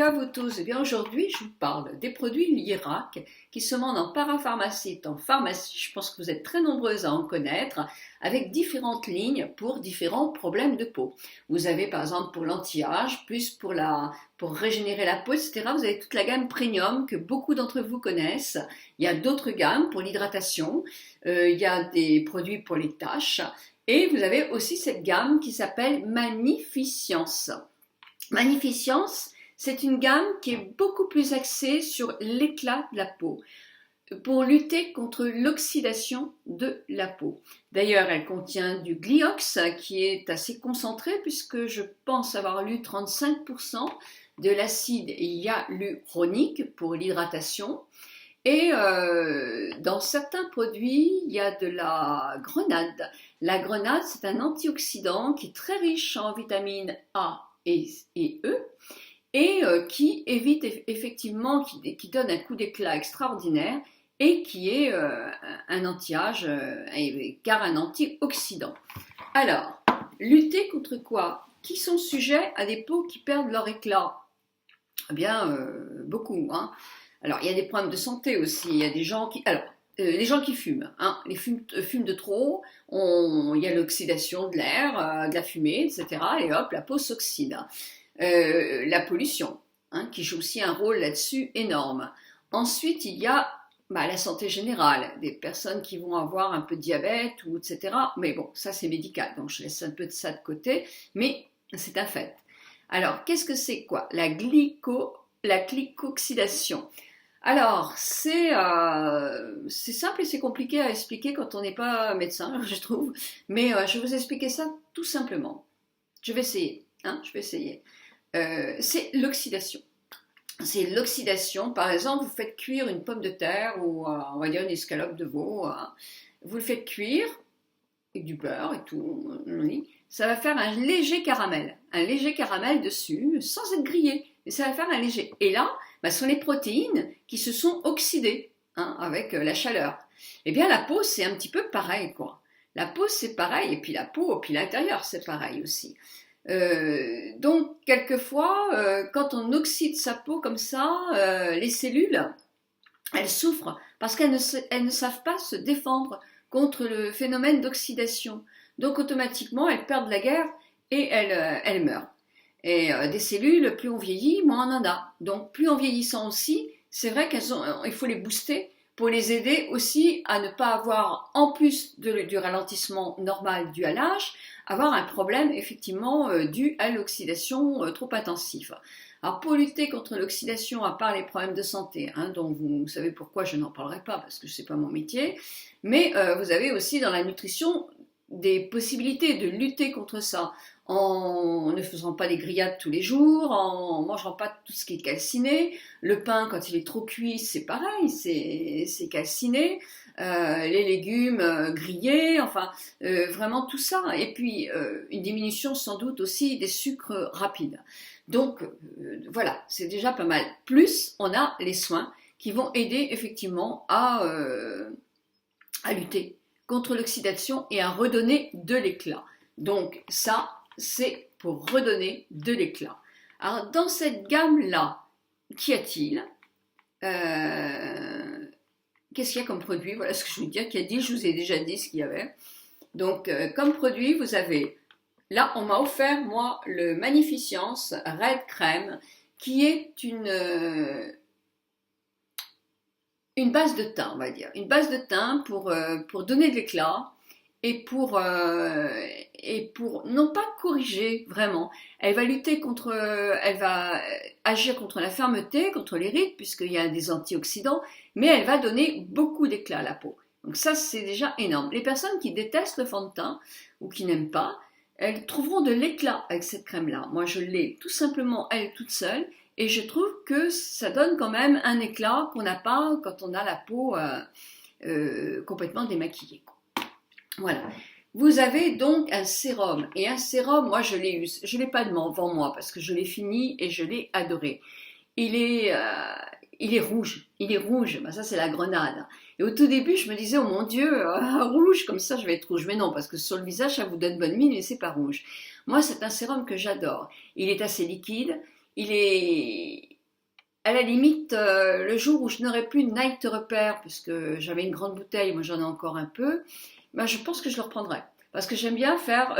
Salut à vous tous, et bien aujourd'hui je vous parle des produits Lirac qui se vendent en parapharmacie, en pharmacie, je pense que vous êtes très nombreuses à en connaître, avec différentes lignes pour différents problèmes de peau. Vous avez par exemple pour l'anti-âge, plus pour régénérer la peau, etc. Vous avez toute la gamme premium que beaucoup d'entre vous connaissent. Il y a d'autres gammes pour l'hydratation, il y a des produits pour les taches, et vous avez aussi cette gamme qui s'appelle Magnificence. Magnificence, c'est une gamme qui est beaucoup plus axée sur l'éclat de la peau, pour lutter contre l'oxydation de la peau. D'ailleurs, elle contient du Gliox qui est assez concentré puisque je pense avoir lu 35% de l'acide hyaluronique pour l'hydratation. Et dans certains produits, il y a de la grenade. La grenade, c'est un antioxydant qui est très riche en vitamines A et E et qui évite effectivement, qui donne un coup d'éclat extraordinaire et qui est un anti-âge car un antioxydant. Alors, lutter contre quoi? Qui sont sujets à des peaux qui perdent leur éclat? Eh bien, beaucoup. Hein. Alors, il y a des problèmes de santé aussi. Il y a des gens qui... Alors, les gens qui fument, hein, les fument de trop, il y a l'oxydation de l'air, de la fumée, etc. Et hop, la peau s'oxyde. La pollution, hein, qui joue aussi un rôle là-dessus énorme. Ensuite, il y a la santé générale, des personnes qui vont avoir un peu de diabète, etc. Mais bon, ça c'est médical, donc je laisse un peu de ça de côté, mais c'est un fait. Alors, qu'est-ce que c'est quoi? La glycoxydation. Alors, c'est simple et c'est compliqué à expliquer quand on n'est pas médecin, je trouve. Mais je vais vous expliquer ça tout simplement. Je vais essayer. Je vais essayer. C'est l'oxydation. C'est l'oxydation. Par exemple, vous faites cuire une pomme de terre ou on va dire une escalope de veau. Vous le faites cuire avec du beurre et tout. Ça va faire un léger caramel dessus, sans être grillé. Mais ça va faire un léger. Et là, ce sont les protéines qui se sont oxydées avec la chaleur. Eh bien, la peau, c'est un petit peu pareil, quoi. La peau, c'est pareil. Et puis la peau, puis l'intérieur, c'est pareil aussi. Donc, quelquefois, quand on oxyde sa peau comme ça, les cellules, elles souffrent parce qu'elles ne savent pas se défendre contre le phénomène d'oxydation. Donc, automatiquement, elles perdent la guerre et elles meurent. Et des cellules, plus on vieillit, moins on en a. Donc, plus en vieillissant aussi, c'est vrai il faut les booster pour les aider aussi à ne pas avoir, en plus du ralentissement normal dû à l'âge, avoir un problème effectivement dû à l'oxydation trop intensive. Alors pour lutter contre l'oxydation, à part les problèmes de santé, dont vous savez pourquoi je n'en parlerai pas parce que ce n'est pas mon métier, mais vous avez aussi dans la nutrition des possibilités de lutter contre ça en ne faisant pas des grillades tous les jours, en mangeant pas tout ce qui est calciné. Le pain, quand il est trop cuit, c'est pareil, c'est calciné. Les légumes grillés, enfin, vraiment tout ça. Et puis, une diminution sans doute aussi des sucres rapides. Donc, voilà, c'est déjà pas mal. Plus, on a les soins qui vont aider effectivement à lutter contre l'oxydation et à redonner de l'éclat. Donc, ça, c'est pour redonner de l'éclat. Alors, dans cette gamme-là, qu'y a-t-il? Qu'est-ce qu'il y a comme produit? Voilà ce que je veux dire. Qu'il y a dit, je vous ai déjà dit ce qu'il y avait. Donc, comme produit, vous avez... Là, on m'a offert, moi, le Magnificence Red Crème, qui est une base de teint, on va dire. Une base de teint pour donner de l'éclat et pour non pas corriger vraiment. Elle va elle va agir contre la fermeté, contre les rides, puisqu'il y a des antioxydants, mais elle va donner beaucoup d'éclat à la peau. Donc ça, c'est déjà énorme. Les personnes qui détestent le fond de teint ou qui n'aiment pas, elles trouveront de l'éclat avec cette crème-là. Moi, je l'ai tout simplement, elle toute seule, et je trouve que ça donne quand même un éclat qu'on n'a pas quand on a la peau complètement démaquillée. Voilà. Vous avez donc un sérum. Et un sérum, moi je l'ai eu. Je ne l'ai pas devant moi parce que je l'ai fini et je l'ai adoré. Il est rouge. Il est rouge. Ça, c'est la grenade. Et au tout début, je me disais, oh mon Dieu, rouge, comme ça je vais être rouge. Mais non, parce que sur le visage, ça vous donne bonne mine, mais c'est pas rouge. Moi, c'est un sérum que j'adore. Il est assez liquide. il est à la limite, le jour où je n'aurai plus de Night Repair, puisque j'avais une grande bouteille, moi j'en ai encore un peu, ben je pense que je le reprendrai. Parce que j'aime bien faire,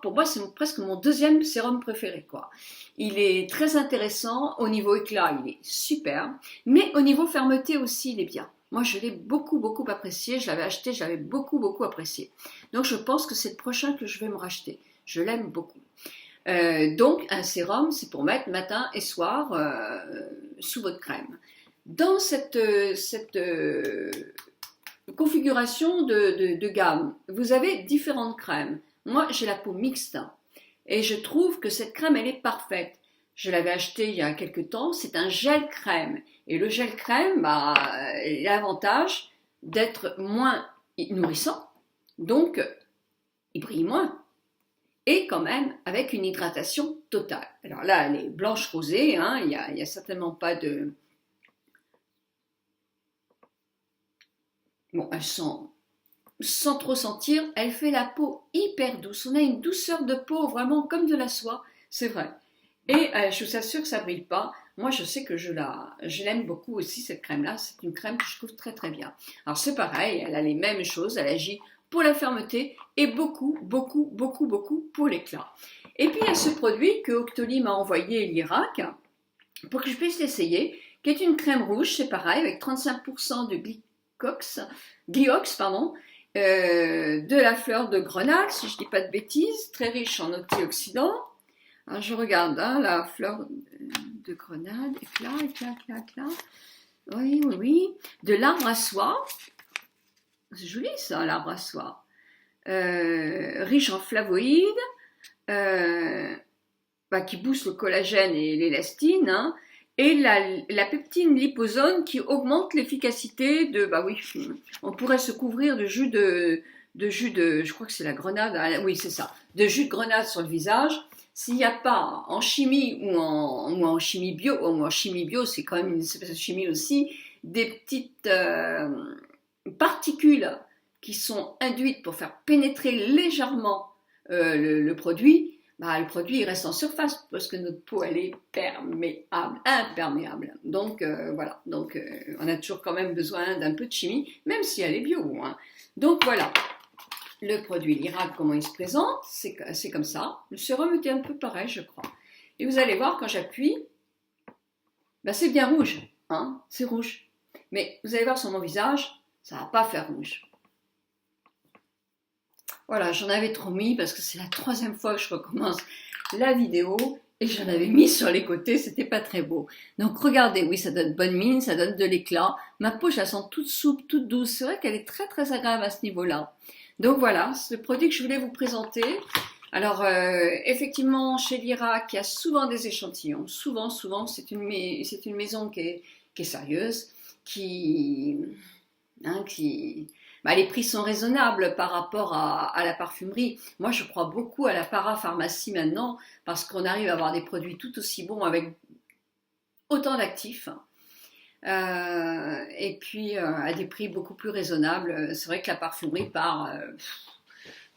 pour moi, c'est presque mon deuxième sérum préféré, quoi. Il est très intéressant, au niveau éclat, il est super, mais au niveau fermeté aussi, il est bien. Moi, je l'ai beaucoup, beaucoup apprécié, je l'avais acheté, je l'avais beaucoup, beaucoup apprécié. Donc, je pense que c'est le prochain que je vais me racheter. Je l'aime beaucoup. Donc, un sérum, c'est pour mettre matin et soir sous votre crème. Dans cette configuration de gamme, vous avez différentes crèmes. Moi, j'ai la peau mixte et je trouve que cette crème, elle est parfaite. Je l'avais acheté il y a quelques temps, c'est un gel crème. Et le gel crème, il a l'avantage d'être moins nourrissant, donc il brille moins. Et quand même avec une hydratation totale. Alors là, elle est blanche rosée, hein, il y a certainement pas de... Bon, elle sent, sans trop sentir, elle fait la peau hyper douce. On a une douceur de peau vraiment comme de la soie, c'est vrai. Et je vous assure que ça brille pas. Moi, je sais que je l'aime beaucoup aussi, cette crème-là. C'est une crème que je trouve très très bien. Alors c'est pareil, elle a les mêmes choses, elle agit pour la fermeté et beaucoup, beaucoup, beaucoup, beaucoup pour l'éclat. Et puis il y a ce produit que Octoly m'a envoyé l'Irak pour que je puisse l'essayer, qui est une crème rouge, c'est pareil, avec 35% de gliox, pardon, de la fleur de grenade, si je ne dis pas de bêtises, très riche en antioxydants. Alors je regarde, hein, la fleur de grenade, éclat. Oui, oui, oui. De l'arbre à soie. C'est joli ça, l'arbre à soie. Riche en flavoïdes, qui booste le collagène et l'élastine, hein, et la peptine liposome qui augmente l'efficacité de, on pourrait se couvrir de jus de, je crois que c'est la grenade, oui c'est ça, de jus de grenade sur le visage. S'il n'y a pas en chimie ou en chimie bio, c'est quand même une espèce de chimie aussi, des petites particules qui sont induites pour faire pénétrer légèrement le produit, le produit il reste en surface parce que notre peau elle est imperméable. Donc voilà, donc on a toujours quand même besoin d'un peu de chimie, même si elle est bio, hein. Donc voilà, le produit l'Irak, comment il se présente, c'est comme ça. Le sérum était un peu pareil, je crois. Et vous allez voir quand j'appuie, c'est bien rouge, hein, c'est rouge. Mais vous allez voir sur mon visage, ça va pas faire rouge. Voilà, j'en avais trop mis parce que c'est la 3e fois que je recommence la vidéo et j'en avais mis sur les côtés, c'était pas très beau. Donc regardez, oui, ça donne bonne mine, ça donne de l'éclat. Ma peau, je la sens toute souple, toute douce. C'est vrai qu'elle est très très agréable à ce niveau-là. Donc voilà, c'est le produit que je voulais vous présenter. Alors effectivement, chez l'Irak, il y a souvent des échantillons. Souvent, c'est une maison qui est sérieuse, les prix sont raisonnables par rapport à la parfumerie. Moi, je crois beaucoup à la parapharmacie maintenant parce qu'on arrive à avoir des produits tout aussi bons avec autant d'actifs. Et puis à des prix beaucoup plus raisonnables. C'est vrai que la parfumerie part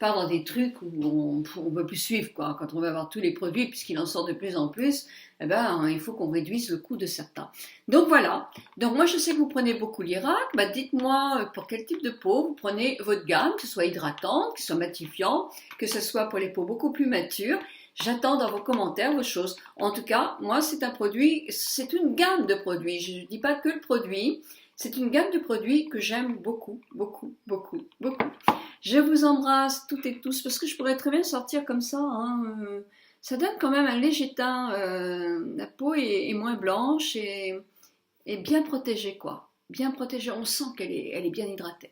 dans des trucs où on ne peut plus suivre, quoi. Quand on veut avoir tous les produits, puisqu'il en sort de plus en plus, il faut qu'on réduise le coût de certains. Donc voilà. Donc moi je sais que vous prenez beaucoup l'Irak. Dites-moi pour quel type de peau vous prenez votre gamme, que ce soit hydratante, que ce soit matifiant, que ce soit pour les peaux beaucoup plus matures. J'attends dans vos commentaires vos choses. En tout cas, moi c'est une gamme de produits. Je ne dis pas que le produit. C'est une gamme de produits que j'aime beaucoup, beaucoup, beaucoup, beaucoup. Je vous embrasse toutes et tous parce que je pourrais très bien sortir comme ça. Hein. Ça donne quand même un léger teint. La peau est moins blanche et bien protégée, quoi. Bien protégée. On sent qu'elle est bien hydratée.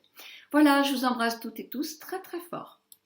Voilà, je vous embrasse toutes et tous très très fort.